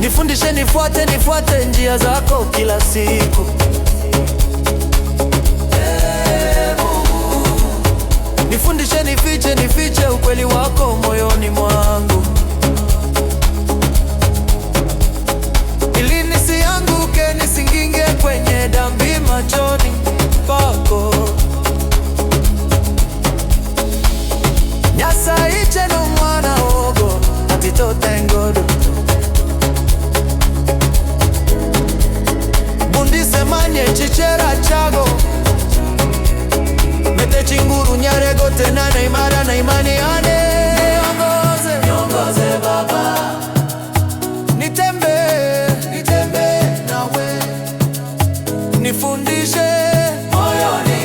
Nifundishe nifuate njia zako kila siku. Nifundishe nifiche ukweli wako moyoni mwangu, ili nisianguke, nisinginge kwenye dhambi machoni pako. Nyasaye cheno mwana ogo atitotengodo bundise manye chichera chago mete chinguru nyarego tena na imara na imani ane. Niongoze Baba, nitembe nawe, nifundishe moyoni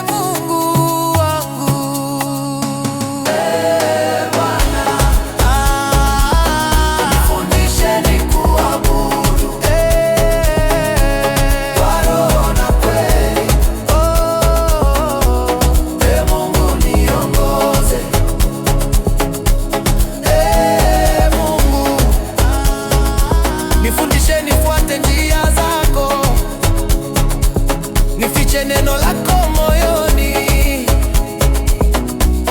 Mungu wangu, Bwana, nifundishe nikuabudu kwa roho na kweli. Mungu niongoze, Mungu nifundishe nifuate njia zako, nifiche neno lako moyoni,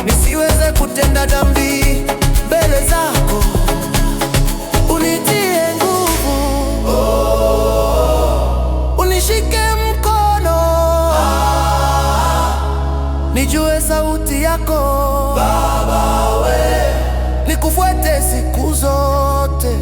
nisiweze kutenda dhambi mbele zako. Unitie nguvu, unishike mkono, nijue sauti yako Baba, we nikufuate siku zote.